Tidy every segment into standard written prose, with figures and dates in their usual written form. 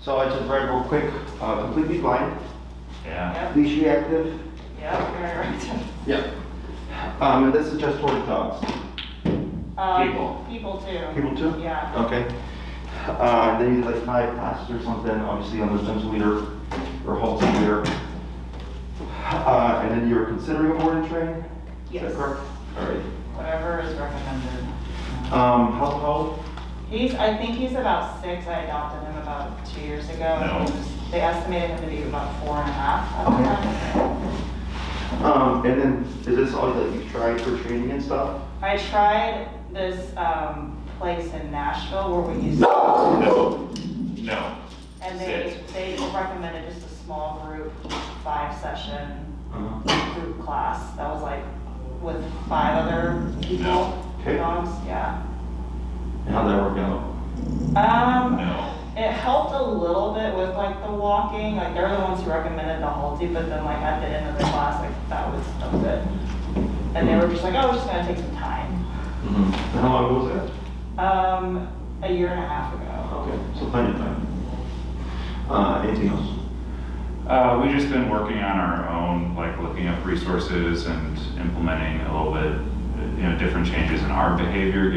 So I just read real quick, completely blind, Yeah. leash reactive. Yeah, very reactive. Yeah. And this is just towards dogs. People. People too. People too? Yeah. Okay. They need like 5 passes or something, obviously on the gentle leader or halter leader. And then you're considering a board and train? Yes. Is that correct? All right. Whatever is recommended. How I think he's about 6. I adopted him about 2 years ago. No. They estimated him to be about 4.5. Okay. And then is this all that you've tried for training and stuff? I tried this place in Nashville where we used to, No. and Sit. they recommended just a small group, 5-session Uh-huh. group class. That was like with 5 other people, No. Okay. dogs, yeah. And how'd that work out? No. It helped a little bit with like the walking, like they're the ones who recommended the halty, but then like at the end of the class, like that was it. And they were just like, oh, it's just gonna take some time. Mm-hmm. And how long was that? A year and a half ago. Okay, so plenty of time. Anything else? We've just been working on our own, like looking up resources and implementing a little bit, different changes in our behavior,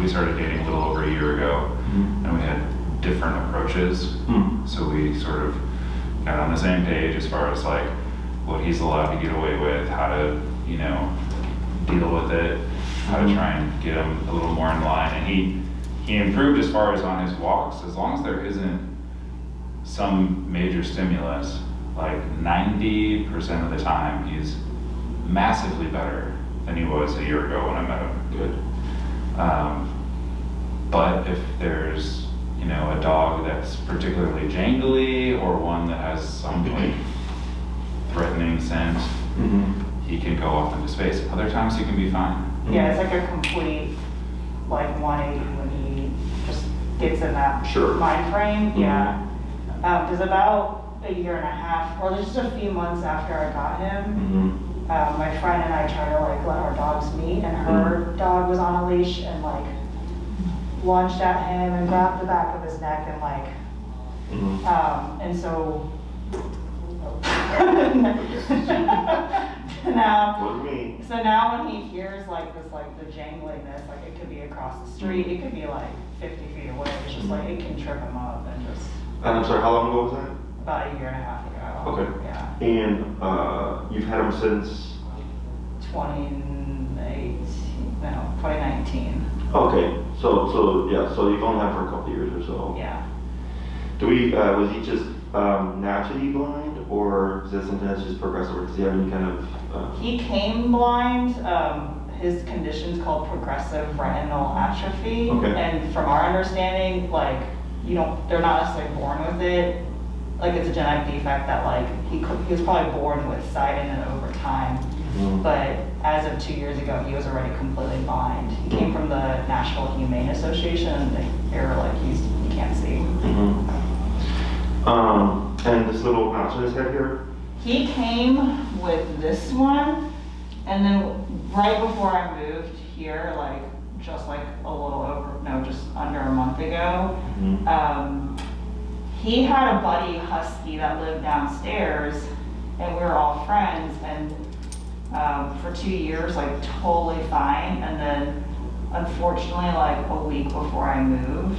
we started dating a little over a year ago, and we had different approaches. So we sort of got on the same page as far as like what he's allowed to get away with, how to, deal with it, how to try and get him a little more in line. And he improved as far as on his walks, as long as there isn't some major stimulus, like 90% of the time, he's massively better than he was a year ago when I met him. Good. But if there's, a dog that's particularly jangly or one that has some like threatening scent, he can go off into space. Other times he can be fine. Yeah, it's like a complete like 180 when he just gets in that mind frame. Yeah. Because about a year and a half, or just a few months after I got him, my friend and I tried to like let our dogs meet, and her dog was on a leash and like lunged at him and grabbed the back of his neck and like, and so now when he hears like this, like the jangliness, like it could be across the street, it could be like 50 feet away. It's just like it can trip him up and just. And I'm sorry, how long ago was that? About a year and a half ago. Okay. Yeah. And you've had him since? 2019. Okay, so you've only had him for a couple of years or so. Yeah. Was he just naturally blind, or is that something that's just progressive, or does he have any kind of? He came blind. His condition's called progressive retinal atrophy. Okay. And from our understanding, like they're not necessarily born with it. Like it's a genetic defect that like he was probably born with sight in it over time. But as of 2 years ago, he was already completely blind. He came from the National Humane Association, and they were like, he can't see. And this little mouse on his head here? He came with this one, and then right before I moved here, like just like just under a month ago, he had a buddy husky that lived downstairs, and we were all friends, and for 2 years, like totally fine. And then unfortunately, like a week before I moved,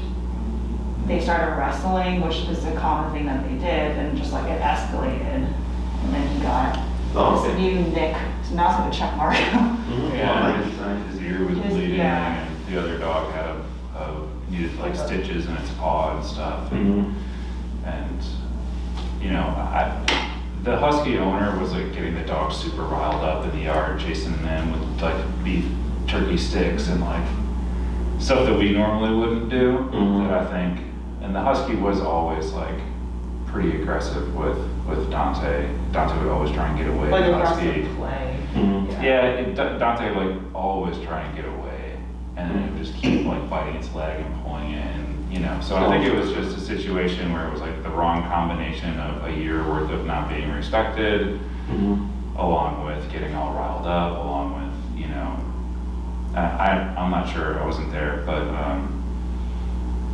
they started wrestling, which is a common thing that they did, and just like it escalated. And then he got this new nick, so now it's like a check mark. His ear was bleeding, and the other dog had needed like stitches in its paw and stuff. And the husky owner was like getting the dog super riled up in the yard, chasing them with like beef turkey sticks and like stuff that we normally wouldn't do. That I think, and the husky was always like pretty aggressive with Dante. Dante would always try and get away. Like the husky. aggressive play. Dante like always try and get away, and then it would just keep like biting its leg and pulling it. So I think it was just a situation where it was like the wrong combination of a year worth of not being respected, along with getting all riled up, along with, I'm not sure, I wasn't there, but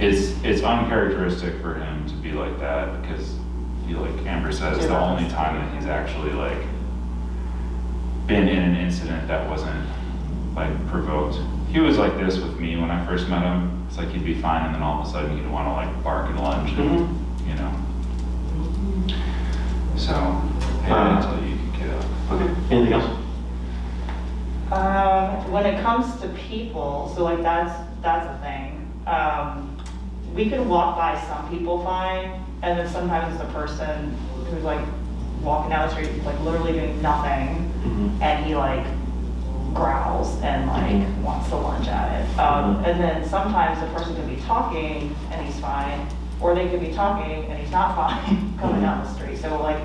it's uncharacteristic for him to be like that, because like Amber says, the only time that he's actually like been in an incident that wasn't like provoked. He was like this with me when I first met him. It's like he'd be fine, and then all of a sudden he'd want to like bark and lunge, and you know. So until you can get up. Okay. Anything else? When it comes to people, so like that's a thing. We can walk by some people fine, and then sometimes the person who's like walking down the street, like literally doing nothing, and he like growls and like wants to lunge at it. And then sometimes the person could be talking and he's fine, or they could be talking and he's not fine coming down the street. So like,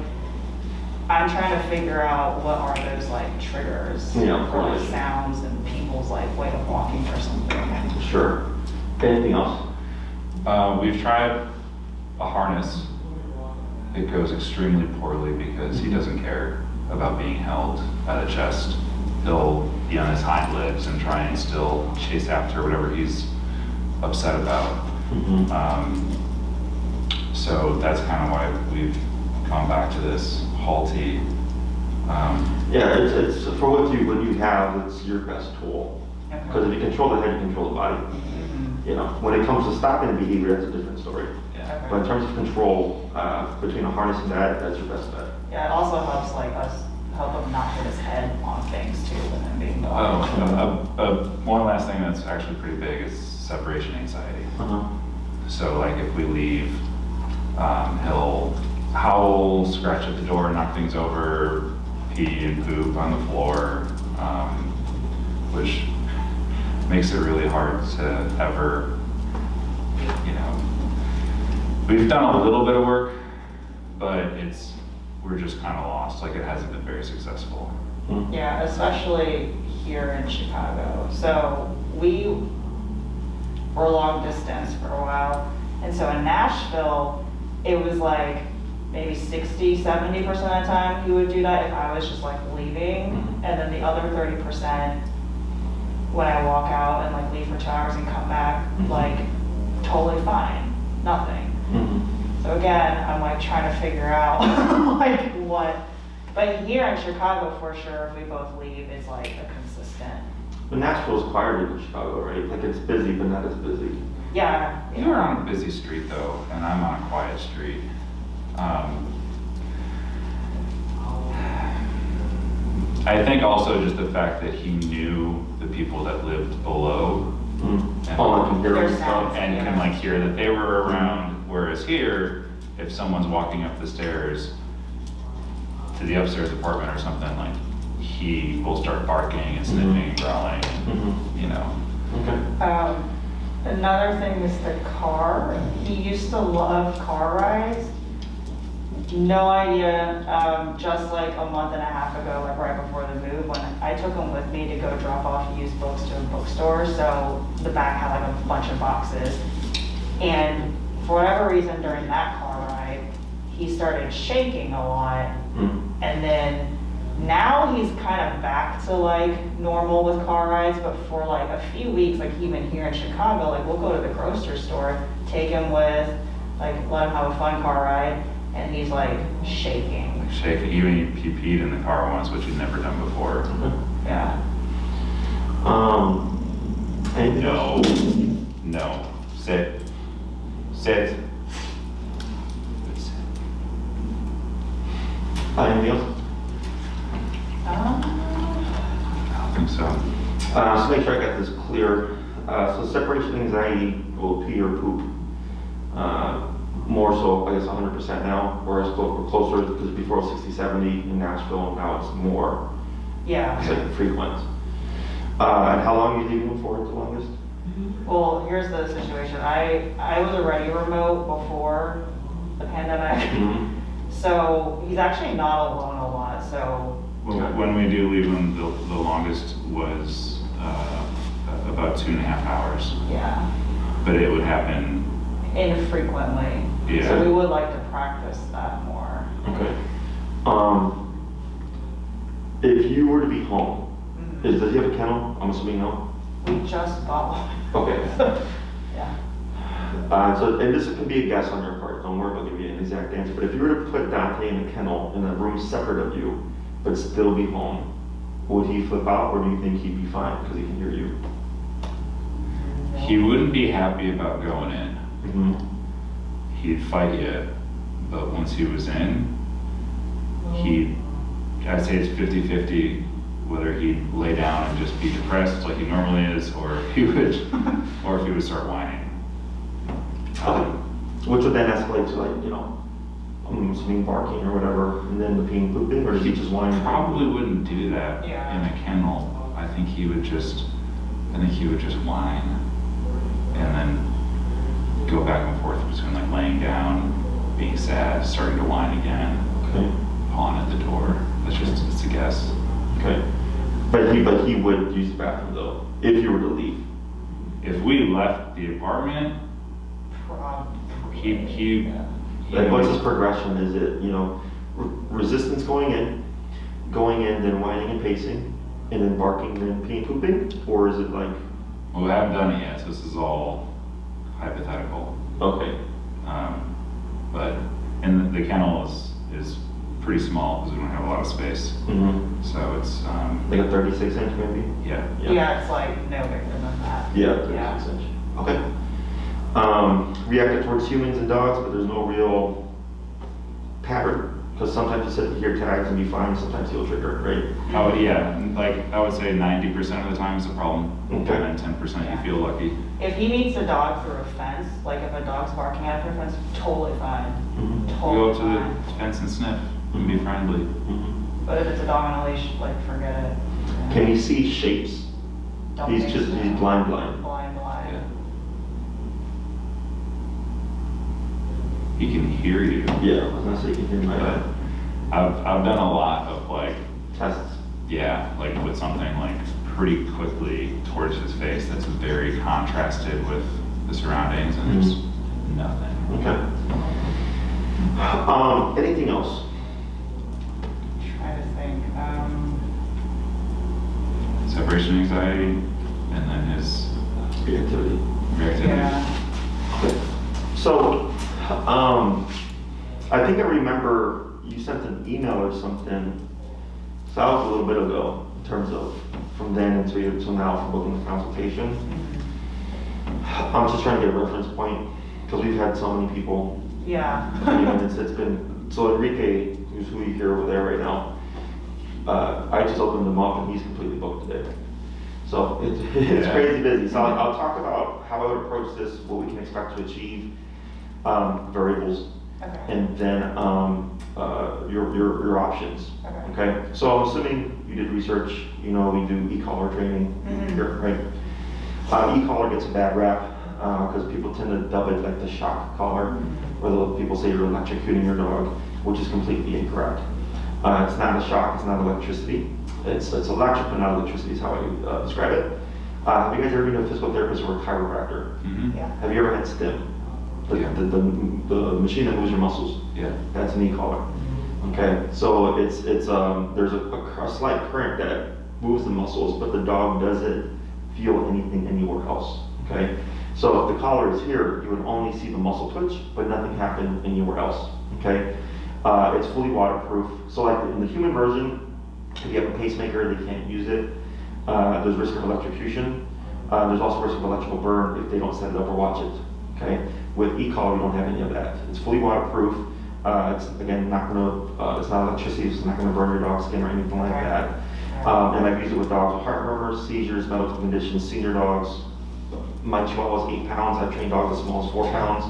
I'm trying to figure out what are those like triggers for like sounds and people's like way of walking or something. Sure. Anything else? We've tried a harness. It goes extremely poorly because he doesn't care about being held by the chest. He'll be on his hind legs and try and still chase after whatever he's upset about. So that's kind of why we've gone back to this halty. Yeah, it's for what you have, it's your best tool. Because if you control the head, you control the body. You know, when it comes to stopping the behavior, that's a different story. Yeah. But in terms of control, between a harness and that's your best bet. Yeah, it also helps like us help him not hit his head on things too, with him being blocked. One last thing that's actually pretty big is separation anxiety. So like if we leave, he'll howl, scratch at the door, knock things over, pee and poop on the floor, which makes it really hard to ever, you know, we've done a little bit of work, but we're just kind of lost. Like it hasn't been very successful. Yeah, especially here in Chicago. So we were long distance for a while. And so in Nashville, it was like maybe 60, 70% of the time he would do that if I was just like leaving. And then the other 30% when I walk out and like leave for 2 hours and come back, like totally fine, nothing. So again, I'm like trying to figure out like what, but here in Chicago for sure, if we both leave, it's like a consistent. But Nashville's quieter than Chicago, right? Like it's busy, but not as busy. Yeah. You're on a busy street though, and I'm on a quiet street. I think also just the fact that he knew the people that lived below and can like hear that they were around, whereas here, if someone's walking up the stairs to the upstairs apartment or something, like he will start barking and sniffing and growling, you know. Another thing is the car. He used to love car rides. No idea, just like a month and a half ago, like right before the move, when I took him with me to go drop off used books to a bookstore, so the back had like a bunch of boxes. And for whatever reason during that car ride, he started shaking a lot. And then now he's kind of back to like normal with car rides, but for like a few weeks, like even here in Chicago, like we'll go to the grocery store, take him with, like let him have a fun car ride, and he's like shaking. Even he peed in the car once, which he'd never done before. Yeah. Anything else? No. Sit. Anything else? I don't think so. So make sure I got this clear. So separation anxiety will pee or poop. More so, I guess 100% now, whereas we're closer, because before it was 60, 70 in Nashville, now it's more. Yeah. It's like frequent. And how long are you leaving him for the longest? Well, here's the situation. I was already remote before the pandemic. So he's actually not alone a lot, so. When we do leave him, the longest was about 2.5 hours. Yeah. But it would happen Infrequently. Yeah. So we would like to practice that more. Okay. If you were to be home, does he have a kennel? I'm assuming no? We just bought one. Okay. Yeah. And this can be a guess on your part, don't worry about giving you an exact answer, but if you were to put Dante in a kennel in a room separate of you, but still be home, would he flip out, or do you think he'd be fine because he can hear you? He wouldn't be happy about going in. Mm-hmm. He'd fight you, but once he was in, I'd say it's 50-50 whether he'd lay down and just be depressed like he normally is, or if he would start whining. Which would then escalate to like, you know, I'm assuming barking or whatever, and then the peeing pooping, or does he just whine? Probably wouldn't do that in Yeah. a kennel. I think he would just whine, and then go back and forth between like laying down, being sad, starting to whine again, Okay. pawing at the door. It's a guess. Okay. But he would use the bathroom though, if you were to leave. If we left the apartment, he Like, what's his progression? Is it, you know, resistance going in, then whining and pacing, and then barking, then peeing, pooping? Or is it like... Well, we haven't done it yet, so this is all hypothetical. Okay. But, and the kennel is pretty small because we don't have a lot of space. Mm-hmm. So it's, Like a 36-inch maybe? yeah. Yeah, it's like no bigger than that. Yeah, Yeah. 36 inch. Okay. Reactive towards humans and dogs, but there's no real pattern. Because sometimes you sit here tags and be fine, sometimes he'll trigger, right? Oh, yeah, like I would say 90% of the time is a problem, Okay. and then 10% you feel lucky. If he meets a dog through a fence, like if a dog's barking at a fence, totally fine. Mm-hmm. Go Totally up to fine. the fence and sniff and be friendly. Mm-hmm. But if it's a dog on a leash, like forget it. Can he see shapes? Don't He's think just, so. he's blind. Blind. Yeah. He can hear you. Yeah, I was gonna say you can hear my But I've done a lot of like, tests. yeah, like put something like pretty quickly towards his face that's very contrasted with the surroundings, and there's nothing. Okay. Anything else? Trying to think. Separation anxiety, and then his Reactivity. reactivity. Yeah. Okay. So, I think I remember you sent an email or something, so that was a little bit ago, in terms of from then until now for booking the consultation. I'm just trying to get a reference point, because we've had so many people, Yeah. you know, it's been, so Enrique, who's who you hear over there right now, I just opened him up and he's completely booked today. So it's Yeah. crazy busy. So I'll talk about how I would approach this, what we can expect to achieve, variables, Okay. and then your options. Okay. Okay. So I'm assuming you did research. You know we do e-collar training Mhm. here, right? E-collar gets a bad rap because people tend to dub it like the shock collar, where people say you're electrocuting your dog, which is completely incorrect. It's not a shock. It's not electricity. It's electric, but not electricity is how I describe it. Have you guys ever been to a physical therapist or a chiropractor? Mm-hmm. Yeah. Have you ever had stim? Yeah. The machine that moves your muscles. Yeah. That's an e-collar. Okay, so it's there's a slight current that moves the muscles, but the dog doesn't feel anything anywhere else. Okay, so if the collar is here, you would only see the muscle twitch, but nothing happen anywhere else. Okay, it's fully waterproof. So like in the human version, if you have a pacemaker, they can't use it. There's risk of electrocution. There's also risk of electrical burn if they don't set it up or watch it. Okay, with e-collar, we don't have any of that. It's fully waterproof. It's again not gonna, it's not electricity, so it's not gonna burn your dog's skin or anything like that. And I've used it with dogs with heart murmurs, seizures, medical conditions, senior dogs. My Chihuahua's 8 pounds. I've trained dogs as small as 4 pounds.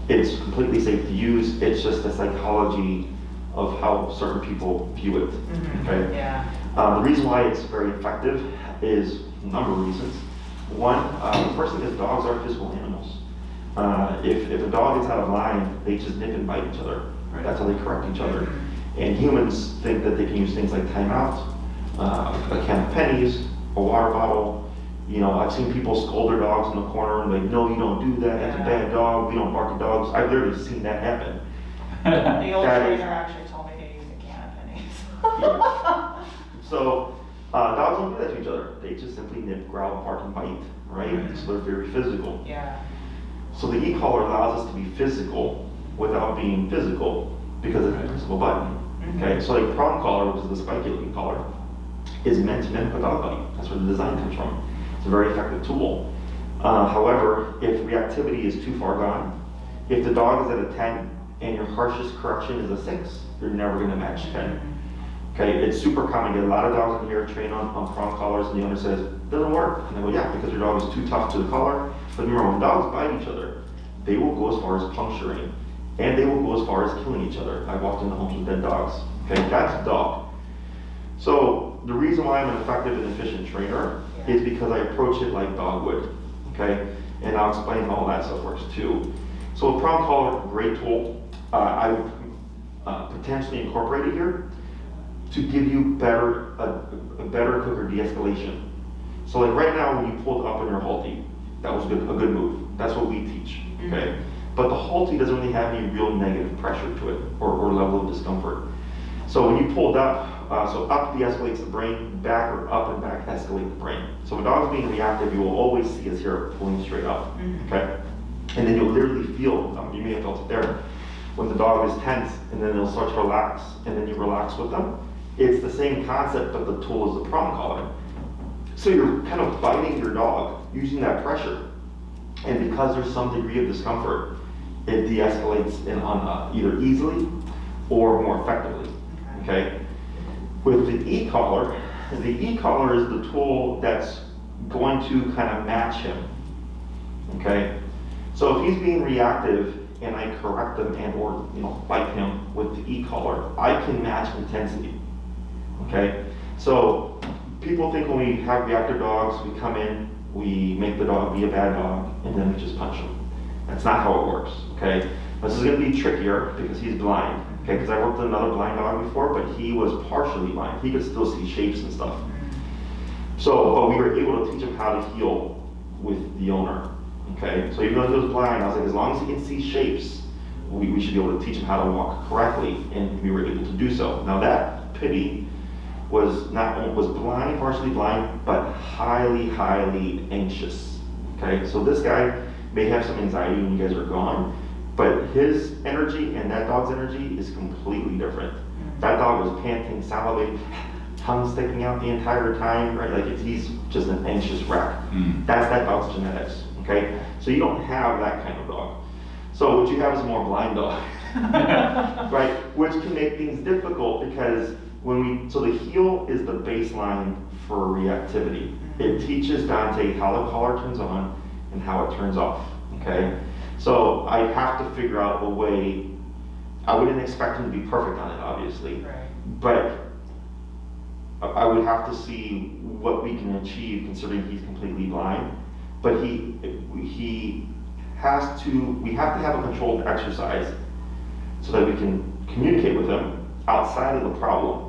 It's completely safe to use. It's just the psychology of how certain people view it. Okay. Yeah. The reason why it's very effective is a number of reasons. One, the first thing is dogs are physical animals. If a dog gets out of line, they just nip and bite each other. Right. That's how they correct each other. And humans think that they can use things like timeout, a can of pennies, a water bottle. You know, I've seen people scold their dogs in the corner and like, no, you don't do that. That's a bad dog. We don't bark at dogs. I've literally seen that happen. The old That is- trainer actually told me to use a can of pennies. Yeah. So dogs don't do that to each other. They just simply nip, growl, bark, and bite, right? So they're very physical. Yeah. So the e-collar allows us to be physical without being physical because of the invisible button. Okay, so like prong collar, which is the spiky looking collar, is meant to mimic a dog bite. That's where the design comes from. It's a very effective tool. However, if reactivity is too far gone, if the dog is at a 10 and your harshest correction is a 6, you're never going to match 10. Okay, it's super common. You get a lot of dogs in here trained on prong collars, and the owner says, doesn't work. And they go, yeah, because your dog is too tough to the collar. But remember, when dogs bite each other, they will go as far as puncturing, and they will go as far as killing each other. I've walked into homes with dead dogs. Okay, that's a dog. So the reason why I'm an effective and efficient trainer is because I approach it like dog would. Okay, and I'll explain how all that stuff works too. So a prong collar, great tool. I would potentially incorporate it here to give you a better, quicker de-escalation. So like right now, when you pulled up on your halty, that was a good move. That's what we teach, okay? But the halty doesn't really have any real negative pressure to it or level of discomfort. So when you pulled up, so up de-escalates the brain, back or up and back escalate the brain. So if a dog's being reactive, you will always see his hair pulling straight up, okay? And then you'll literally feel, you may have felt it there, when the dog is tense and then they'll start to relax and then you relax with them. It's the same concept, but the tool is the prong collar. So you're kind of biting your dog using that pressure. And because there's some degree of discomfort, it de-escalates either easily or more effectively, okay? With the e-collar is the tool that's going to kind of match him, okay? So if he's being reactive and I correct him and or bite him with the e-collar, I can match intensity, okay? So people think when we have reactive dogs, we come in, we make the dog be a bad dog, and then we just punch him. That's not how it works, okay? This is gonna be trickier because he's blind, okay? Because I worked with another blind dog before, but he was partially blind. He could still see shapes and stuff. So, but we were able to teach him how to heel with the owner, okay? So even though he was blind, I was like, as long as he can see shapes, we should be able to teach him how to walk correctly, and we were able to do so. Now that Pittie was blind, partially blind, but highly, highly anxious, okay? So this guy may have some anxiety when you guys are gone, but his energy and that dog's energy is completely different. That dog was panting, salivating, tongue sticking out the entire time, right? Like he's just an anxious wreck. That's that dog's genetics, okay? So you don't have that kind of dog. So what you have is a more blind dog, right? Which can make things difficult because so the heel is the baseline for reactivity. It teaches Dante how the collar turns on and how it turns off, okay? So I have to figure out a way. I wouldn't expect him to be perfect on it, obviously, but I would have to see what we can achieve considering he's completely blind. But we have to have a controlled exercise so that we can communicate with him outside of the problem.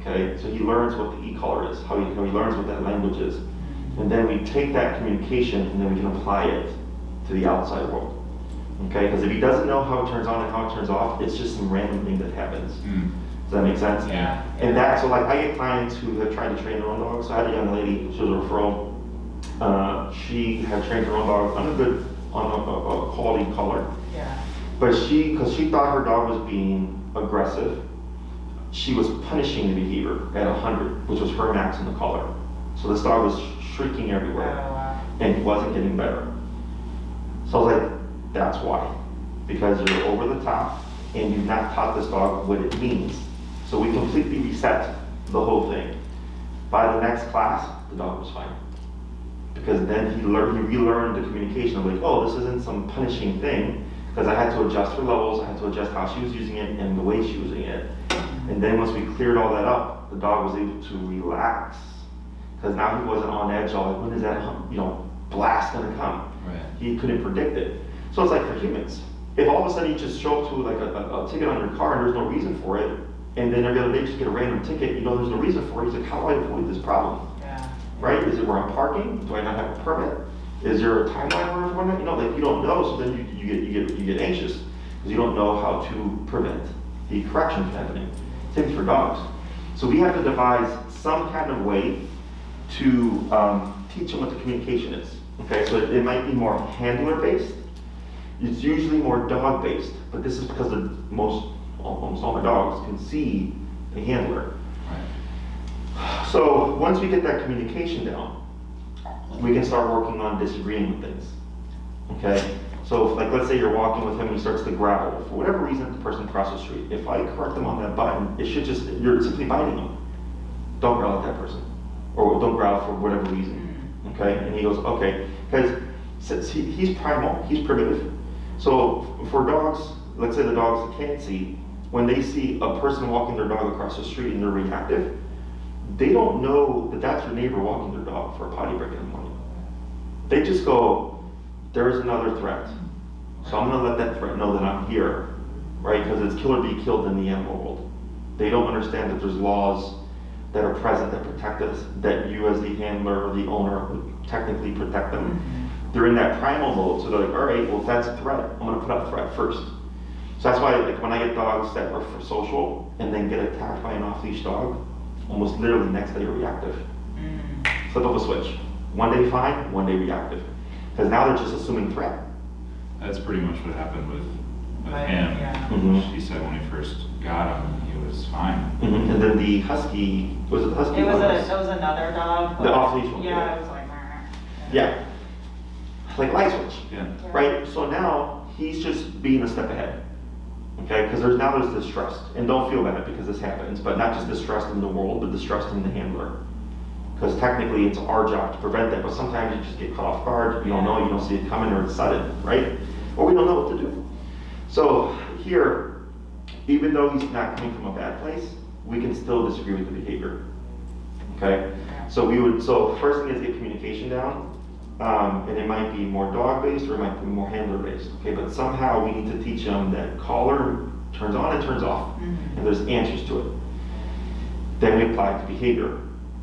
Okay, so he learns what the e-collar is, how he learns what that language is. And then we take that communication and then we can apply it to the outside world. Okay, because if he doesn't know how it turns on and how it turns off, it's just some random thing that happens. Does that make sense? Yeah. And so like I get clients who have tried to train their own dogs. So I had a young lady, she was a referral. She had trained her own dog on a quality collar. Yeah. But because she thought her dog was being aggressive, she was punishing the behavior at 100, which was her max in the collar. So this dog was shrieking everywhere, and he wasn't getting better. So I was like, that's why. Because you're over the top, and you've not taught this dog what it means. So we completely reset the whole thing. By the next class, the dog was fine. Because then he relearned the communication of like, oh, this isn't some punishing thing, because I had to adjust her levels, I had to adjust how she was using it and the way she was using it. And then once we cleared all that up, the dog was able to relax. Because now he wasn't on edge, all like, when is that blast gonna come? Right. He couldn't predict it. So it's like for humans. If all of a sudden you just show up to like a ticket on your car and there's no reason for it, and then every other day you just get a random ticket, there's no reason for it, he's like, how do I avoid this problem? Yeah. Right? Is it where I'm parking? Do I not have a permit? Is there a timeline where I'm going? You don't know, so then you get anxious because you don't know how to prevent the correction from happening. Same for dogs. So we have to devise some kind of way to teach them what the communication is. Okay, so it might be more handler based, It's usually more dog-based, but this is because almost all my dogs can see the handler. So once we get that communication down, we can start working on disagreeing with things. Okay? So like let's say you're walking with him and he starts to growl. For whatever reason, the person across the street, if I correct them on that button, you're simply biting them. Don't growl at that person. Or don't growl for whatever reason. Okay? And he goes, okay. Because since he's primal, he's primitive. So for dogs, let's say the dogs that can't see, when they see a person walking their dog across the street and they're reactive, they don't know that that's their neighbor walking their dog for a potty break in the morning. They just go, there's another threat. So I'm gonna let that threat know that I'm here, right? Because it's kill or be killed in the animal world. They don't understand that there's laws that are present that protect us, that you as the handler or the owner would technically protect them. They're in that primal mode, so they're like, all right, well if that's a threat, I'm gonna put up a threat first. So that's why like when I get dogs that are for social and then get attacked by an off-leash dog, almost literally next day reactive. Flip up a switch. One day fine, one day reactive. Because now they're just assuming threat. That's pretty much what happened with him. Yeah. She said when he first got him, he was fine. And then the husky, was it the husky? It was another dog. The off-leash one. Yeah, it was like, yeah. Like light switch. Yeah. Right? So now he's just being a step ahead. Okay, because there's distrust, and don't feel bad because this happens, but not just distrust in the world, but distrust in the handler. Because technically it's our job to prevent that, but sometimes you just get caught off guard, you don't know, you don't see it coming, or it's sudden, right? Or we don't know what to do. So here, even though he's not coming from a bad place, we can still disagree with the behavior. Okay? So first thing is get communication down. And it might be more dog-based or it might be more handler-based, okay? But somehow we need to teach them that collar turns on and turns off, and there's answers to it. Then we apply it to behavior,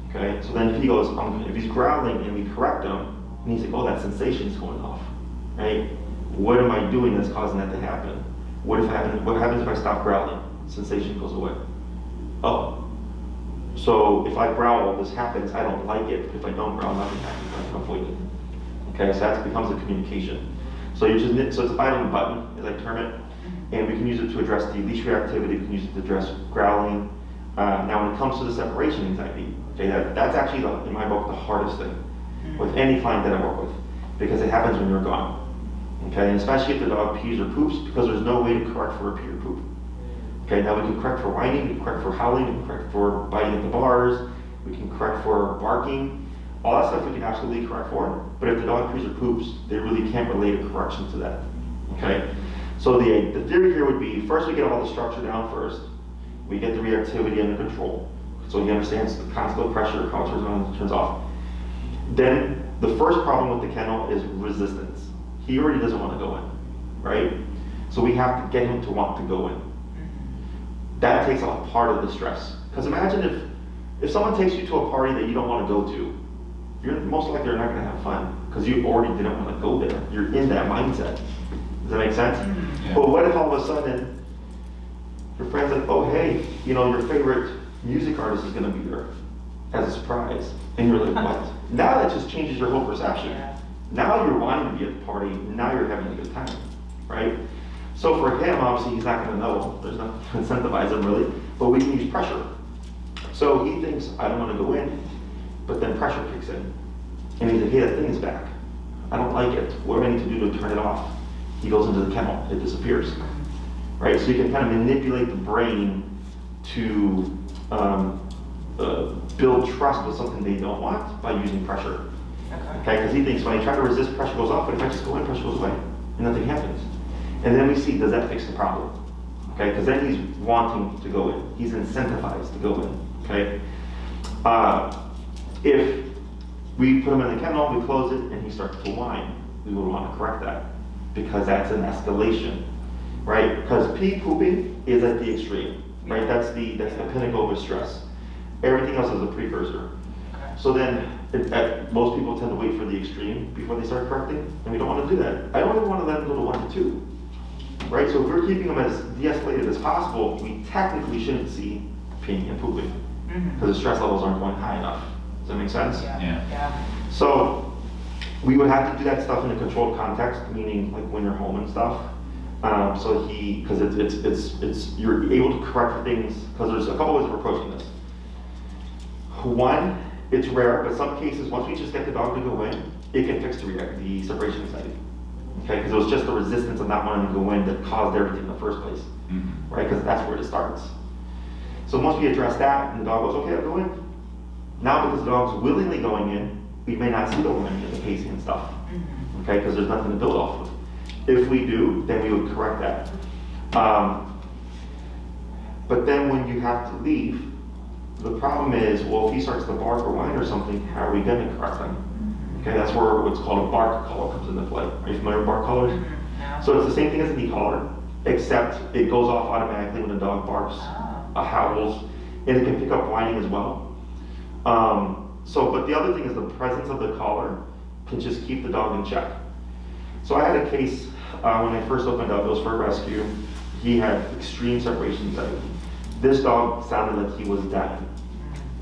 okay? So then if he goes, if he's growling and we correct him, and he's like, oh, that sensation's going off, right? What am I doing that's causing that to happen? What happens if I stop growling? Sensation goes away. Oh, so if I growl, this happens, I don't like it. If I don't growl, nothing happens, I can avoid it. Okay, so that becomes a communication. So it's a bite on the button, as I term it, and we can use it to address the leash reactivity, we can use it to address growling. Now when it comes to the separation anxiety, okay, that's actually, in my book, the hardest thing with any client that I work with, because it happens when you're gone. Okay, and especially if the dog pees or poops, because there's no way to correct for a pee or poop. Okay, now we can correct for whining, we can correct for howling, we can correct for biting at the bars, we can correct for barking. All that stuff we can absolutely correct for, but if the dog pees or poops, they really can't relate a correction to that, okay? So the theory here would be, first we get all the structure down first, we get the reactivity under control, so he understands the constant pressure, how it turns on and turns off. Then the first problem with the kennel is resistance. He already doesn't want to go in, right? So we have to get him to want to go in. That takes a part of the stress. Because imagine if someone takes you to a party that you don't want to go to, you're most likely not going to have fun because you already didn't want to go there. You're in that mindset. Does that make sense? Yeah. But what if all of a sudden your friend's like, oh hey, your favorite music artist is going to be there as a surprise, and you're like, what? Now that just changes your whole perception. Yeah. Now you're wanting to be at the party. Now you're having a good time, right? So for him, obviously, he's not going to know. There's nothing to incentivize him really, but we can use pressure. So he thinks, I don't want to go in. But then pressure kicks in. And he's like, hey, that thing is back. I don't like it. What do I need to do to turn it off? He goes into the kennel. It disappears. Right? So you can kind of manipulate the brain to build trust with something they don't want by using pressure. Okay? Because he thinks when I try to resist, pressure goes off, but if I just go in, pressure goes away. And nothing happens. And then we see, does that fix the problem? Okay? Because then he's wanting to go in. He's incentivized to go in. Okay? If we put him in the kennel, we close it, and he starts to whine, we would want to correct that because that's an escalation, right? Because pee pooping is at the extreme, right? That's the pinnacle of stress. Everything else is a precursor. So then, most people tend to wait for the extreme before they start correcting, and we don't want to do that. I don't even want to let them go to 1 to 2, right? So if we're keeping them as de-escalated as possible, we technically shouldn't see peeing and pooping because the stress levels aren't going high enough. Does that make sense? Yeah. So We would have to do that stuff in a controlled context, meaning like when you're home and stuff. Because you're able to correct things, because there's a couple ways of approaching this. One, it's rare, but some cases, once we just get the dog to go in, it can fix the separation anxiety. Okay, because it was just the resistance of not wanting to go in that caused everything in the first place, right? Because that's where it starts. So once we address that, and the dog goes, okay, I'll go in. Now, because the dog's willingly going in, we may not see the woman in the pacing and stuff, okay? Because there's nothing to build off of. If we do, then we would correct that. But then when you have to leave, the problem is, well, if he starts to bark or whine or something, how are we going to correct him? Okay, that's where what's called a bark collar comes into play. Are you familiar with bark collars? So it's the same thing as a knee collar, except it goes off automatically when the dog barks, howls, and it can pick up whining as well. But the other thing is the presence of the collar can just keep the dog in check. So I had a case when I first opened up, it was for a rescue. He had extreme separation anxiety. This dog sounded like he was dying,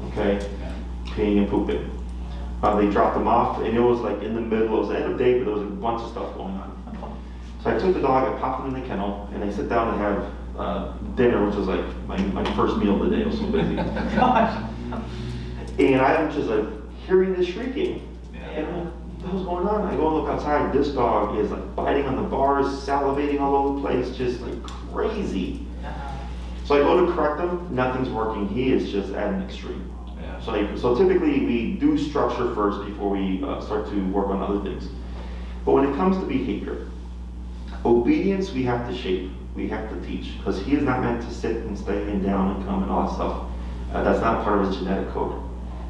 okay, peeing and pooping. They dropped him off, and it was like in the middle, it was the end of the day, but there was a bunch of stuff going on. So I took the dog, I popped him in the kennel, and I sit down to have dinner, which was like my first meal of the day. I was so busy. And I'm just like hearing this shrieking. And I'm like, what the hell's going on? I go and look outside. This dog is like biting on the bars, salivating all over the place, just like crazy. So I go to correct him, nothing's working. He is just at an extreme. So typically we do structure first before we start to work on other things. But when it comes to behavior, obedience we have to shape, we have to teach, because he is not meant to sit and stay and down and come and all that stuff. That's not part of his genetic code.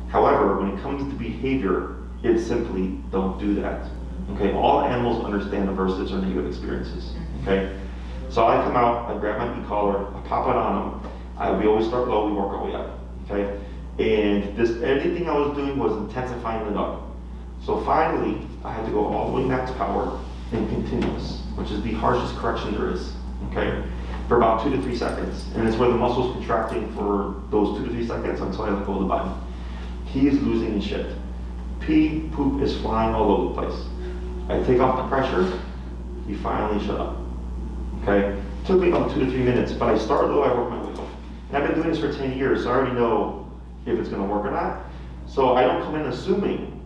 However, when it comes to behavior, it's simply don't do that. Okay, all animals understand aversives or negative experiences. Okay, so I come out, I grab my e-collar, I pop it on him. We always start low, we work our way up. Okay, and anything I was doing was intensifying the dog. So finally, I had to go all the way max power and continuous, which is the harshest correction there is. Okay, for about 2 to 3 seconds, and it's where the muscle's contracting for those 2 to 3 seconds until I let go of the body. He is losing his shit. Pee, poop is flying all over the place. I take off the pressure, he finally shut up. Okay? Took me about 2 to 3 minutes, but I start low, I work my way up. And I've been doing this for 10 years, so I already know if it's gonna work or not. So I don't come in assuming,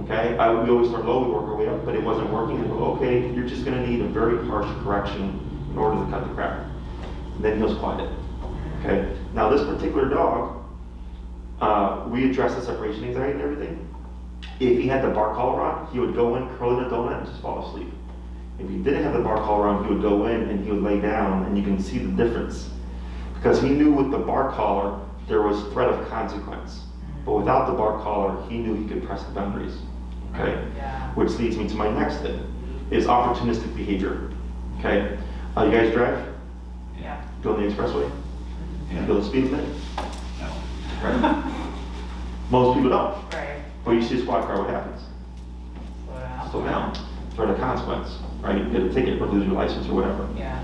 okay? We always start low, we work our way up, but it wasn't working. I go, okay, you're just gonna need a very harsh correction in order to cut the crap. And then he was quiet. Okay? Now this particular dog, we addressed the separation anxiety and everything. If he had the bark collar on, he would go in, curl in a donut, and just fall asleep. If he didn't have the bark collar on, he would go in and he would lay down, and you can see the difference. Because he knew with the bark collar, there was threat of consequence. But without the bark collar, he knew he could press the boundaries. Okay? Yeah. Which leads me to my next thing, is opportunistic behavior. Okay? You guys drive? Yeah. Go on the expressway? Yeah. You go the speed limit? No. Right? Most people don't. Right. But you see a squad car, what happens? Slow down. Threat of consequence, right? You get a ticket or lose your license or whatever. Yeah.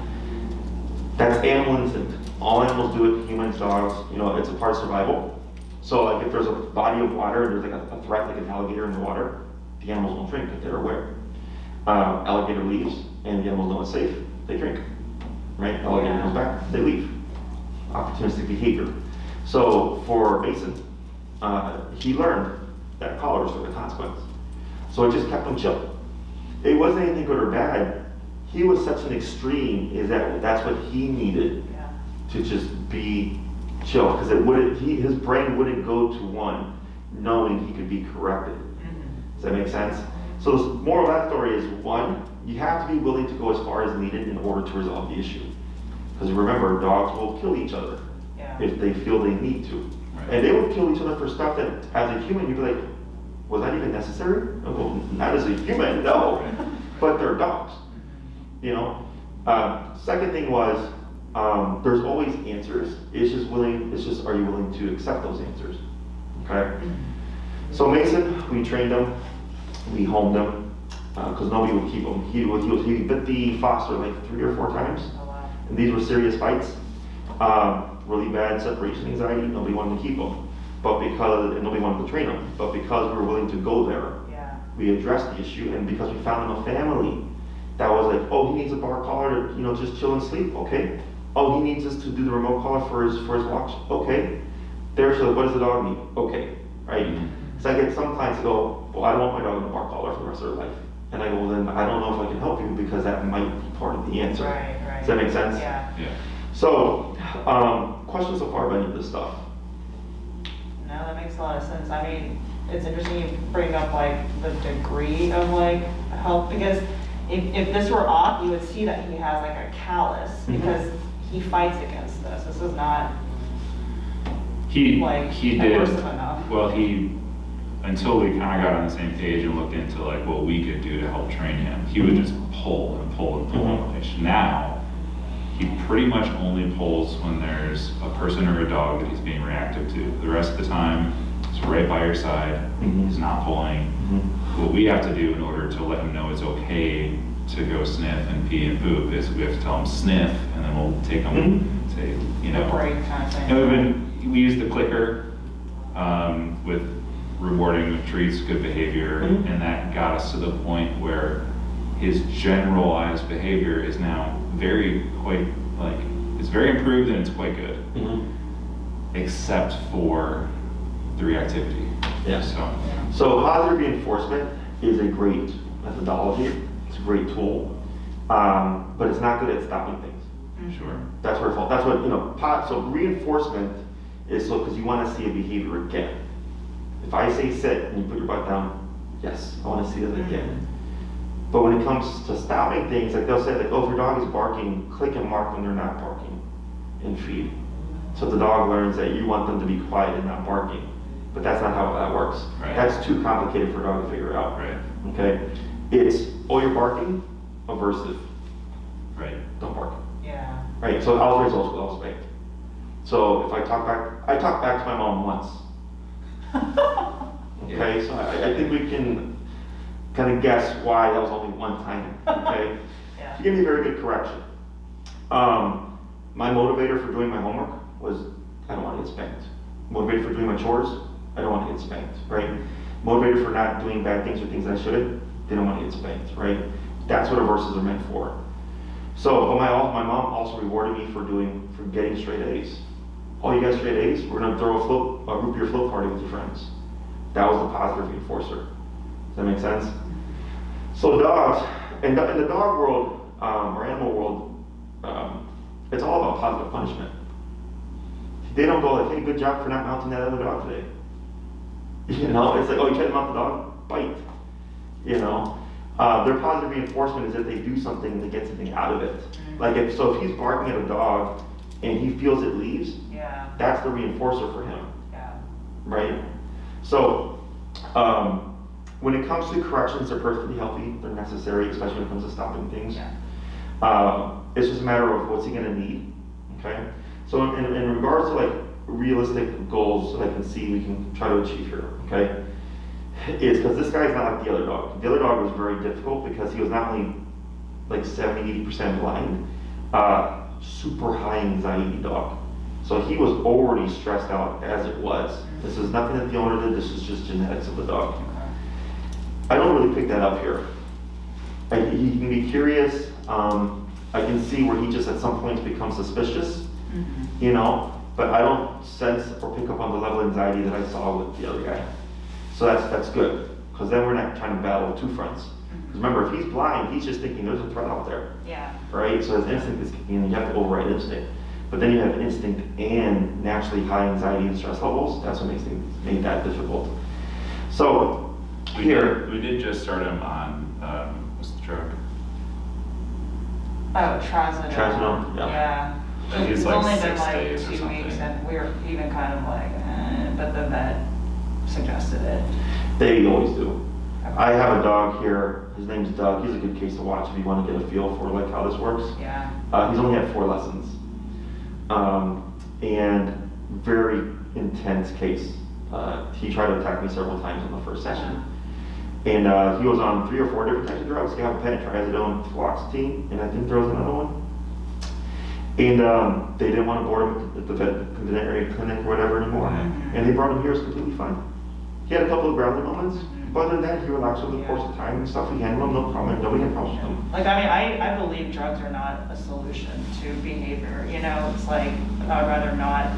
That's animal instinct. All animals do it, humans, dogs, it's a part of survival. So like if there's a body of water and there's like a threat like an alligator in the water, the animals won't drink if they're aware. Alligator leaves and the animals know it's safe, they drink. Right? Alligator comes back, they leave. Opportunistic behavior. So for Mason, he learned that collar was for the consequence. So it just kept him chill. It wasn't anything good or bad. He was such an extreme, that's what he needed to just be chill, because his brain wouldn't go to one knowing he could be corrected. Does that make sense? So the moral of that story is, one, you have to be willing to go as far as needed in order to resolve the issue. Because remember, dogs will kill each other if they feel they need to. Right. And they would kill each other for stuff that, as a human, you'd be like, was that even necessary? Well, not as a human, no. But they're dogs, Second thing was, there's always answers. It's just, are you willing to accept those answers? Okay? So Mason, we trained him, we homed him, because nobody would keep him. He bit the foster like 3 or 4 times. Oh, wow. And these were serious bites. Really bad separation anxiety, nobody wanted to keep him. And nobody wanted to train him. But because we were willing to go there, we addressed the issue, and because we found him a family that was like, oh, he needs a bar collar to, just chill and sleep, okay. Oh, he needs us to do the remote collar for his walks, okay. There's what does the dog need? Okay, right? So I get some clients that go, well, I don't want my dog in a bar collar for the rest of their life. And I go, well, then I don't know if I can help you because that might be part of the answer. Right. Does that make sense? Yeah. So, questions so far about any of this stuff? No, that makes a lot of sense. I mean, it's interesting you bring up like the degree of like help, because if this were off, you would see that he has like a callus because he fights against this. This is not He did, aggressive enough. well, until we kind of got on the same page and looked into like what we could do to help train him, he would just pull and pull and pull on the leash. Now, he pretty much only pulls when there's a person or a dog that he's being reactive to. The rest of the time, he's right by your side, he's not pulling. What we have to do in order to let him know it's okay to go sniff and pee and poop is we have to tell him sniff, and then we'll take him and say, The break kind of thing. And we use the clicker with rewarding with treats, good behavior, and that got us to the point where his generalized behavior is now it's very improved and it's quite good, except for the reactivity. Yes. So So positive reinforcement is a great methodology. It's a great tool, but it's not good at stopping things. sure. That's where it falls. That's what so reinforcement is because you want to see a behavior again. If I say sit and you put your butt down, yes, I want to see that again. But when it comes to stopping things, like they'll say like, oh, if your dog is barking, click and mark when they're not barking and feed. So the dog learns that you want them to be quiet and not barking. But that's not how that works. Right. That's too complicated for a dog to figure out. Right. Okay? It's, oh, you're barking, aversive. Right. Don't bark. Yeah. Right? So I'll result with all spanked. So if I talk back to my mom once. Okay, so I think we can kind of guess why that was only one time. Okay? Yeah. She gave me a very good correction. My motivator for doing my homework was I don't want to get spanked. Motivator for doing my chores, I don't want to get spanked, right? Motivator for not doing bad things or things I shouldn't, they don't want to get spanked, right? That's what aversives are meant for. So, but my mom also rewarded me for getting straight A's. Oh, you got straight A's? We're gonna throw a root beer float party with your friends. That was the positive reinforcer. Does that make sense? So dogs, in the dog world, or animal world, it's all about positive punishment. They don't go like, hey, good job for not mounting that other dog today. It's like, oh, you tried to mount the dog? Bite. Their positive reinforcement is that they do something and they get something out of it. Like if he's barking at a dog and he feels it leaves, that's the reinforcer for him. Yeah. Right? So, when it comes to corrections, they're perfectly healthy. They're necessary, especially when it comes to stopping things. Yeah. It's just a matter of what's he going to need. Okay? So, in regards to like realistic goals that I can see we can try to achieve here, okay, is because this guy's not like the other dog. The other dog was very difficult because he was not only like 70-80% blind, super high anxiety dog. So he was already stressed out as it was. This is nothing that the owner did, this is just genetics of the dog. I don't really pick that up here. He can be curious. I can see where he just at some points becomes suspicious, but I don't sense or pick up on the level of anxiety that I saw with the other guy. So that's good, because then we're not trying to battle two fronts. Because remember, if he's blind, he's just thinking there's a threat out there. Yeah. Right? So his instinct is kicking in, and you have to override instinct. But then you have instinct and naturally high anxiety and stress levels. That's what made that difficult. So We did just start him on, what's the drug? Oh, trazodone. Trazodone, yeah. Yeah. He's It's like only 6 been like days or 2 weeks, something. and we were even kind of like, but the vet suggested it. They always do. I have a dog here. His name's Doug. He's a good case to watch if you want to get a feel for like how this works. Yeah. He's only had 4 lessons, and very intense case. He tried to attack me several times in the first session, and he was on 3 or 4 different types of drugs: gabapentin, trazodone, fluoxetine, and I think there was another one. And they didn't want to board him at the veterinary clinic or whatever anymore, and they brought him here. It was completely fine. He had a couple of grounding moments, But other than that, he relaxed over the course of time and stuff. We handle him, no problem. Nobody had problems with him. Like, I mean, I believe drugs are not a solution to behavior, you know, it's like, I'd rather not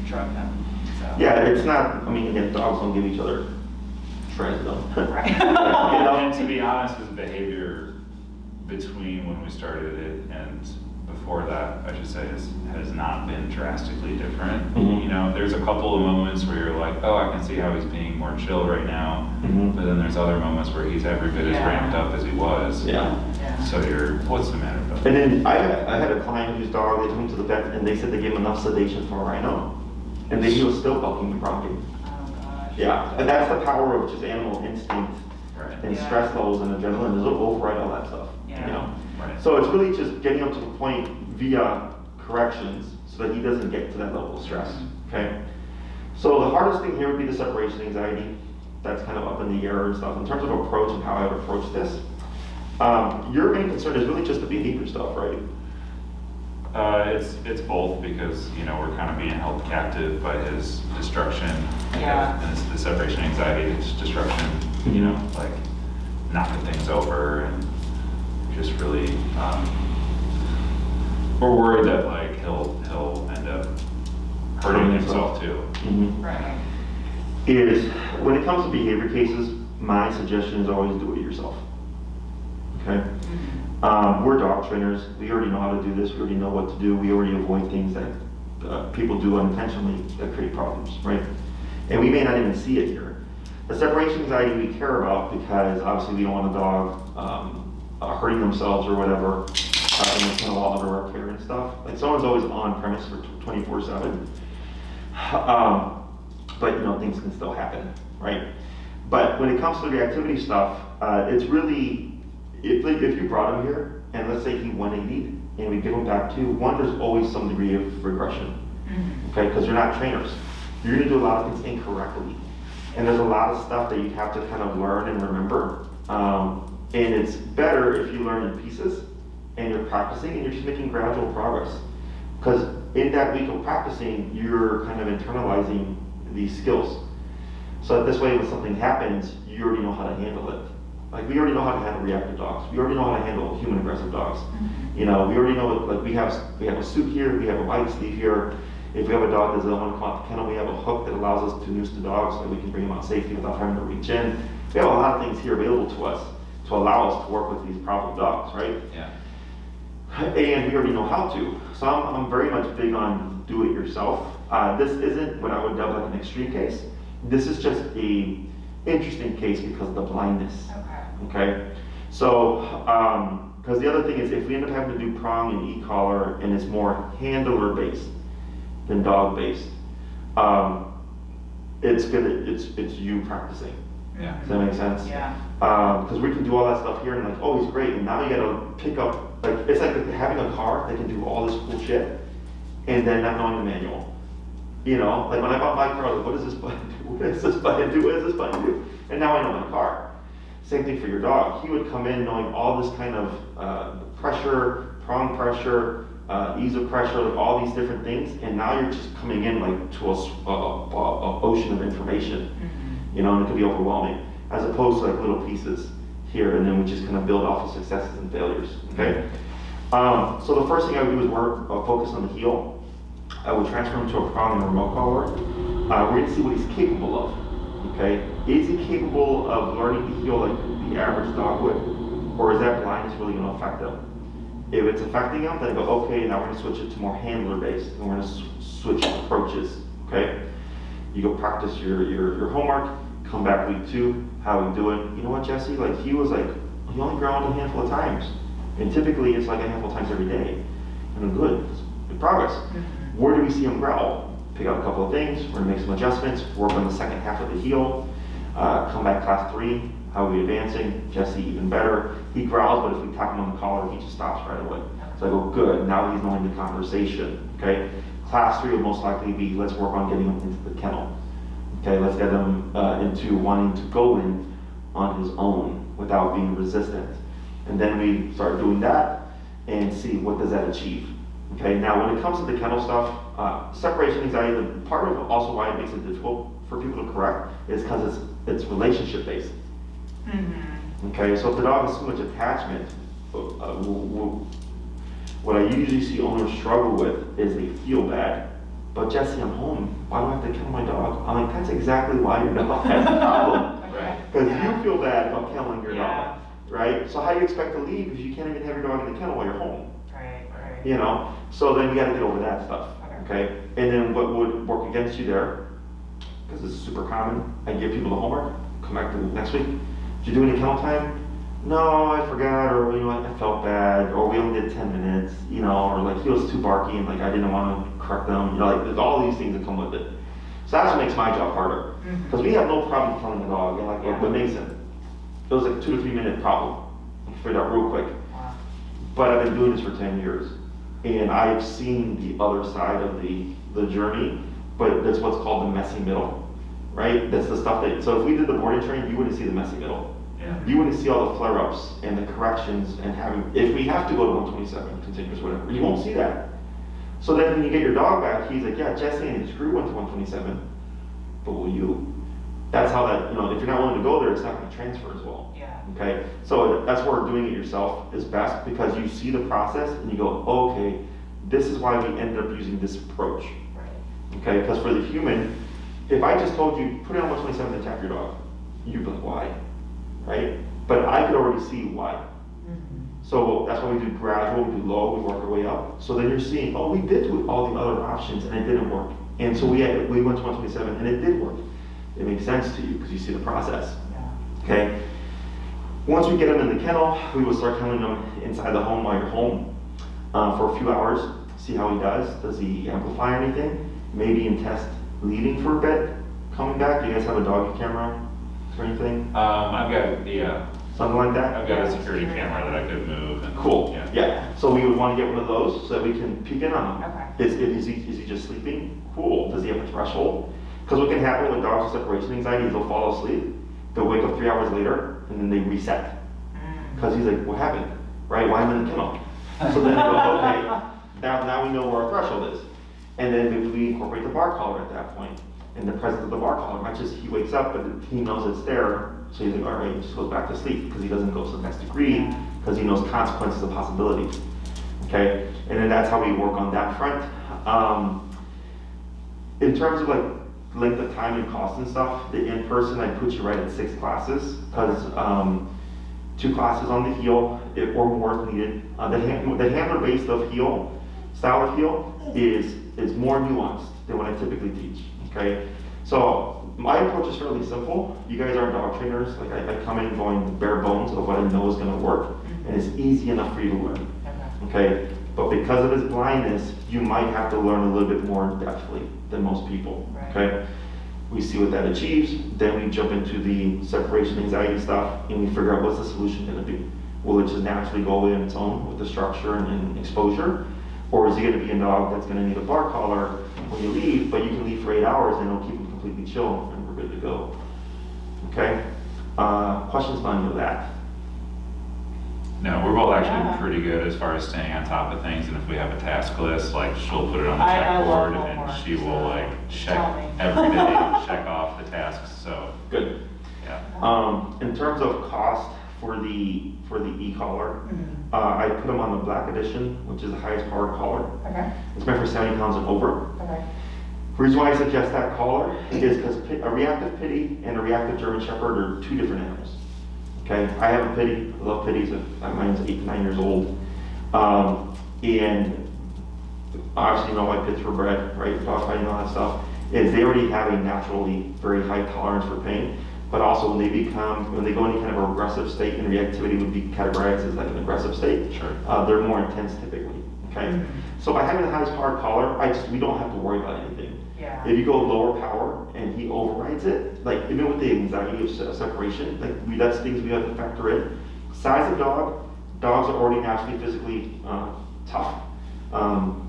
drug them, so. Yeah, it's not, I mean, again, dogs don't give each other trazodone. Right. You know? And to be honest, his behavior between when we started it and before that, I should say, has not been drastically different. Mhm. You know, there's a couple of moments where you're like, oh, I can see how he's being more chill right now. Mhm. But then there's other moments where he's every bit as Yeah. ramped up as he was. Yeah. Yeah. So what's the matter about And that? then I had a client whose dog, they took him to the vet and they said they gave him enough sedation for a rhino. And then he was still bucking and bronking. Oh, gosh. Yeah, and that's the power of just animal instinct Right. and Yeah. stress levels and adrenaline. It'll override all that stuff, you Yeah. know? Right. So it's really just getting up to the point via corrections so that he doesn't get to that level of stress, okay? So the hardest thing here would be the separation anxiety. That's kind of up in the air and stuff. In terms of approach and how I would approach this, your main concern is really just the behavior stuff, right? It's both because, you know, we're kind of being held captive by his destruction. Yeah. And it's the separation anxiety, it's destruction, you know, like knocking things over and just really, we're worried that like he'll end up hurting himself too. Mhm. Right. Is when it comes to behavior cases, my suggestion is always do it yourself. Okay? We're dog trainers. We already know how to do this. We already know what to do. We already avoid things that people do unintentionally that create problems, right? And we may not even see it here. The separation anxiety we care about because obviously we don't want a dog hurting themselves or whatever in the kennel while under our care and stuff. Like someone's always on premise for 24/7. But you know, things can still happen, right? But when it comes to the reactivity stuff, it's really, if you brought him here, and let's say he 180'd, and we give him back to you, one, there's always some degree of regression, okay? Because you're not trainers. You're gonna do a lot of things incorrectly. And there's a lot of stuff that you have to kind of learn and remember. And it's better if you learn in pieces, and you're practicing, and you're just making gradual progress. Because in that week of practicing, you're kind of internalizing these skills. So this way, when something happens, you already know how to handle it. Like we already know how to handle reactive dogs. We already know how to handle human aggressive dogs. You know, we already know, like we have a suit here, we have a bite sleeve here. If we have a dog that doesn't want to come out the kennel, we have a hook that allows us to noose the dog so that we can bring him out safely without having to reach in. We have a lot of things here available to us to allow us to work with these problem dogs, right? Yeah. And we already know how to. So I'm very much big on do it yourself. This isn't what I would dub like an extreme case. This is just a interesting case because of the blindness. Okay. So, because the other thing is if we end up having to do prong and e-collar and it's more handler based than dog based, it's you practicing. Yeah. Does that make sense? Yeah. Because we can do all that stuff here and like, oh, he's great. And now you gotta pick up, like, it's like having a car that can do all this cool shit and then not knowing the manual. You know, like when I bought my car, I was like, what does this button do? What does this button do? What does this button do? And now I know my car. Same thing for your dog. He would come in knowing all this kind of pressure, prong pressure, ease of pressure, like all these different things. And now you're just coming in like to a ocean of information. You know, and it could be overwhelming, as opposed to like little pieces here, and then we just kind of build off of successes and failures, okay? So the first thing I would do is focus on the heel. I would transfer him to a prong and a remote collar. We're gonna see what he's capable of, okay? Is he capable of learning to heel like the average dog would, or is that blindness really gonna affect him? If it's affecting him, then I go, okay, now we're gonna switch it to more handler-based, and we're gonna switch approaches, okay? You go practice your homework, come back week 2, how we doing? You know what, Jesse? Like he only ground a handful of times. And typically it's like a handful of times every day. And I'm good progress. Where do we see him growl? Pick out a couple of things, we're gonna make some adjustments, work on the second half of the heel, come back class 3, how are we advancing? Jesse even better. He growls, but if we tap him on the collar, he just stops right away. So I go, good, now he's knowing the conversation, okay? Class 3 will most likely be, let's work on getting him into the kennel. Okay, let's get him into wanting to go in on his own without being resistant. And then we start doing that and see what does that achieve. Okay, now when it comes to the kennel stuff, separation anxiety, the part of also why it makes it difficult for people to correct is because it's it's relationship based. Mm-hmm. Okay, so if the dog has so much attachment, what I usually see owners struggle with is they feel bad. But Jesse, I'm home. Why do I have to kill my dog? I'm like, that's exactly why your dog has a problem. Because you feel bad about killing your dog, right? So how do you expect to leave if you can't even have your dog in the kennel while you're home? Right. You know, so then you got to get over that stuff, okay? And then what would work against you there, because this is super common, I give people the homework, come back to next week. Did you do any kennel time? No, I forgot, or I felt bad, or we only did 10 minutes, or like he was too barky and like I didn't want to correct them, like there's all these things that come with it. So that's what makes my job harder, because we have no problem killing the dog, and like with Mason, it was like 2 to 3 minute problem. I figured out real quick. Wow. But I've been doing this for 10 years, and I've seen the other side of the journey, but that's what's called the messy middle, right? That's the stuff so if we did the boarding train, you wouldn't see the messy middle. Yeah. You wouldn't see all the flare-ups and the corrections and if we have to go to 127, continuous, whatever, you won't see that. So then when you get your dog back, he's like, yeah, Jesse and his crew went to 127, but will you? That's how that, if you're not willing to go there, it's not going to transfer as well. Yeah. Okay, so that's where doing it yourself is best, because you see the process and you go, oh, okay, this is why we ended up using this approach. Right. Okay, because for the human, if I just told you, put it on 127 and attack your dog, you'd be like, why? Right? But I could already see why. Mm-hmm. So that's why we do gradual, we do low, we work our way up. So then you're seeing, oh, we did do all the other options and it didn't work. And so we went to 127 and it did work. It makes sense to you because you see the process. Yeah. Okay? Once we get them in the kennel, we will start killing them inside the home while you're home for a few hours, see how he does. Does he amplify anything? Maybe even test leading for a bit, coming back. Do you guys have a doggy camera or anything? I've got, Something like that? I've got a security camera that I could move. And, Cool. Yeah. So we would want to get one of those so that we can peek in on him. Okay. Is he just sleeping? Cool. Does he have a threshold? Because what can happen with dogs with separation anxiety is they'll fall asleep, they'll wake up 3 hours later, and then they reset. Because he's like, what happened? Right? Why am I in the kennel? So then they go, okay, now we know where our threshold is. And then we incorporate the bar collar at that point. In the presence of the bar collar, not just he wakes up, but he knows it's there. So he's like, all right, he just goes back to sleep because he doesn't go to the next degree because he knows consequences of possibilities. Okay, and then that's how we work on that front. In terms of like length of time and cost and stuff, the in-person, I put you right at 6 classes because 2 classes on the heel or more if needed. The handler based of heel, style of heel is more nuanced than what I typically teach. Okay, so my approach is fairly simple. You guys aren't dog trainers. Like I come in going bare bones of what I know is going to work, and it's easy enough for you to learn. Okay, but because of his blindness, you might have to learn a little bit more depthly than most people. Okay, we see what that achieves. Then we jump into the separation anxiety stuff, and we figure out what's the solution going to be. Will it just naturally go away on its own with the structure and exposure? Or is he going to be a dog that's going to need a bar collar when you leave, but you can leave for 8 hours and it'll keep him completely chill and we're good to go. Okay? Questions on any of that? No, we're both actually pretty good as far as staying on top of things, and if we have a task list, like she'll put it on the I love checkboard and homework, she will like check tell me. every day, check off the tasks, so. Good. Yeah. In terms of cost for the e-collar, I put them on the black edition, which is the highest powered collar. Okay. It's meant for 70 pounds and over. Okay. The reason why I suggest that collar is because a reactive Pittie and a reactive German Shepherd are 2 different animals. Okay, I have a Pittie, I love Pitties, mine's 8 to 9 years old. And obviously you know why pits were bred, right? Dog fighting and all that stuff, is they already have a naturally very high tolerance for pain. But also when they go into kind of a regressive state, and reactivity would be categorized as like an aggressive state, they're more intense typically, okay? So by having the highest powered collar, we don't have to worry about anything. Yeah. If you go lower power and he overrides it, like even with the anxiety of separation, like that's things we have to factor in. Size of dog, dogs are already naturally physically tough.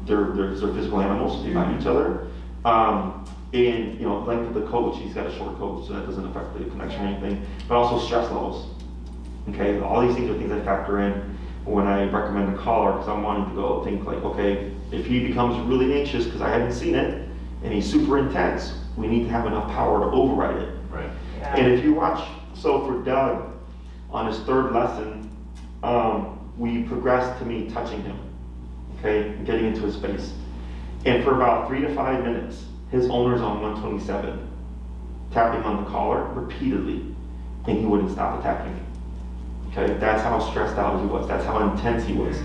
They're physical animals, so they bite each other. And length of the coach, he's got a short coach, so that doesn't affect the connection or anything. But also stress levels. Okay, all these things are things I factor in when I recommend a collar, because I'm wanting to go think like, okay, if he becomes really anxious because I haven't seen it, and he's super intense, we need to have enough power to override it. Right. Yeah. And if you watch, so for Doug, on his third lesson, we progressed to me touching him, okay, and getting into his face. And for about 3 to 5 minutes, his owner's on 127, tapping on the collar repeatedly, and he wouldn't stop attacking me. Okay, that's how stressed out he was. That's how intense he was.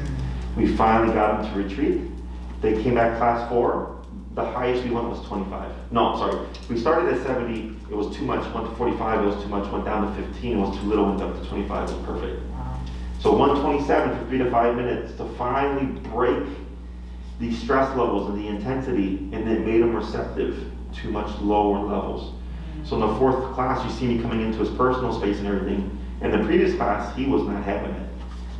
We finally got him to retreat. They came back class 4. The highest we went was 25. No, sorry. We started at 70. It was too much. Went to 45. It was too much. Went down to 15. It was too little. Went up to 25. It was perfect. Wow. So 127 for 3 to 5 minutes to finally break the stress levels and the intensity, and then made him receptive to much lower levels. So in the 4th class, you see me coming into his personal space and everything. In the previous class, he was not having it.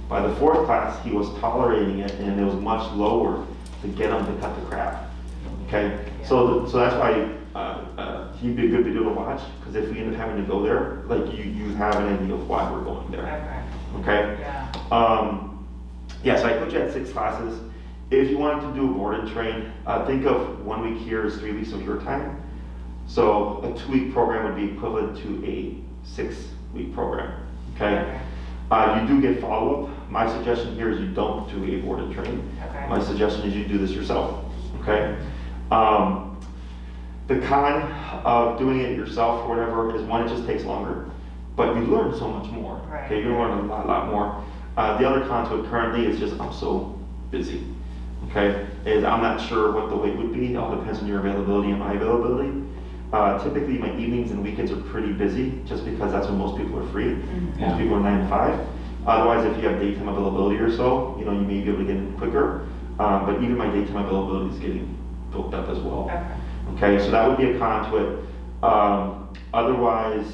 By the 4th class, he was tolerating it, and it was much lower to get him to cut the crap. Okay, so that's why he'd be a good video to watch, because if we end up having to go there, like you have an idea of why we're going there. Okay. Yeah. So I put you at 6 classes. If you wanted to do a board and train, think of 1 week here is 3 weeks of your time. So a 2-week program would be equivalent to a 6-week program. Okay. You do get follow-up. My suggestion here is you don't do a board and train. Okay. My suggestion is you do this yourself. Okay. The con of doing it yourself or whatever is, one, it just takes longer, but you learn so much more. Right. Okay, you learn a lot more. The other con to it currently is just I'm so busy. Okay, is I'm not sure what the weight would be. It all depends on your availability and my availability. Typically, my evenings and weekends are pretty busy, just because that's when most people are free. Mm-hmm. Most people are 9 to 5. Otherwise, if you have daytime availability or so, you may be able to get in quicker. But even my daytime availability is getting booked up as well. Okay, so that would be a con to it. Otherwise,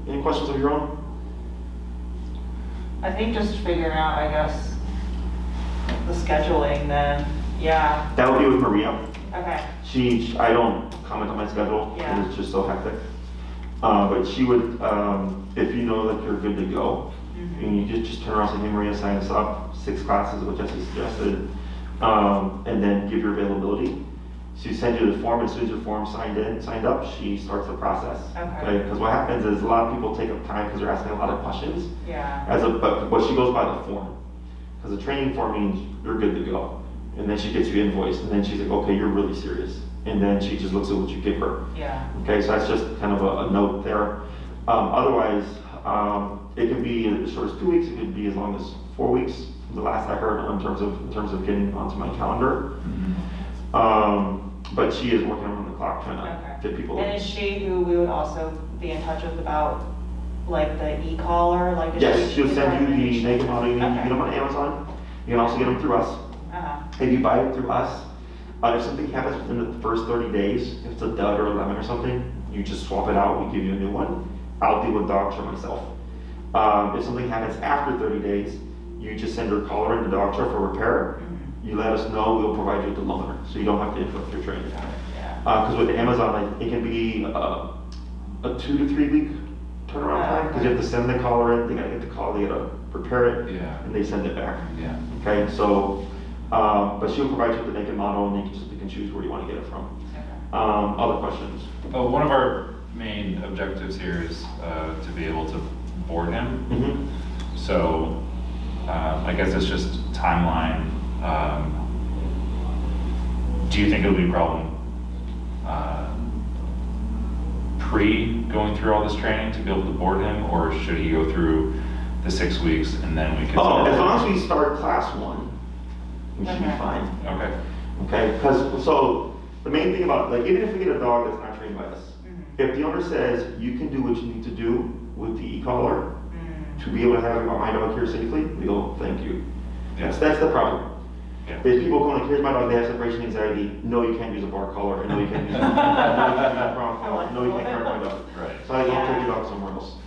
any questions of your own? I think just figuring out, I guess, the scheduling then, yeah. That would be with Maria. Okay. I don't comment on my schedule, Yeah. because it's just so hectic. But she would, if you know that you're good to go, and you just turn around and say, hey Maria, sign us up, 6 classes, what Jesse suggested, and then give your availability. She sends you the form. As soon as your form's signed up, she starts the process. Okay. Because what happens is a lot of people take up time because they're asking a lot of questions. Yeah. But she goes by the form. Because the training form means you're good to go. And then she gets you invoiced, and then she's like, okay, you're really serious. And then she just looks at what you give her. Yeah. Okay, so that's just kind of a note there. Otherwise, it can be as short as 2 weeks. It could be as long as 4 weeks. The last I heard in terms of getting onto my calendar. But she is working around the clock trying to fit people in. And is she who we would also be in touch with about like the e-collar? Like, yes, she'll send you the naked model. You can get them on Amazon. You can also get them through us. If you buy it through us, if something happens within the first 30 days, if it's a dud or a lemon or something, you just swap it out, we give you a new one. I'll deal with dogs for myself. If something happens after 30 days, you just send your collar into dog show for repair. You let us know, we'll provide you with the loaner, so you don't have to interrupt your training. Because with Amazon, it can be a 2 to 3 week turnaround time, because you have to send the collar in, they gotta get the collar, they gotta prepare it, and they send it back. Okay, so, but she'll provide you with the naked model, and you can just pick and choose where you want to get it from. Other questions? One of our main objectives here is to be able to board him. So I guess it's just timeline. Do you think it'll be a problem going through all this training to be able to board him, or should he go through the 6 weeks and then we can? Oh, as long as we start class 1, we should be fine. Okay. Okay, because so the main thing about, like, even if we get a dog that's not trained by us, if the owner says you can do what you need to do with the e-collar to be able to have my dog here safely, we go, thank you. That's the problem. There's people going like, here's my dog, they have separation anxiety. No, you can't use a bar collar. No, you can't use a prong collar. No, you can't carry my dog. So I don't take your dog somewhere else.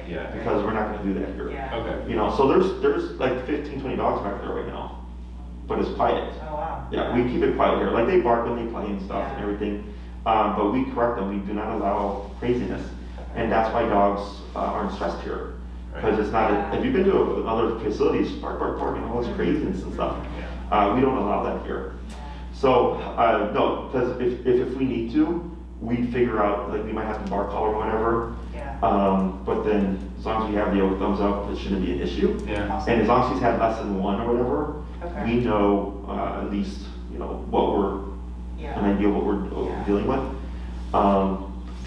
Because we're not going to do that here. Okay. So there's like 15, 20 dogs back there right now, but it's quiet. Oh wow. Yeah, we keep it quiet here. Like they bark when they play and stuff and everything, but we correct them. We do not allow craziness, and that's why dogs aren't stressed here. Because it's not. If you've been to other facilities, bark, and all this craziness and stuff, we don't allow that here. So, no, because if we need to, we figure out, like, we might have to bar collar or whatever. Yeah. But then, as long as we have the oak thumbs up, it shouldn't be an issue. Yeah. Awesome. And as long as he's had less than one or whatever, Okay. we know, at least, you know, what we're, an Yeah. idea of what we're Yeah. dealing with.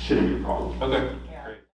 Shouldn't be a problem. Okay.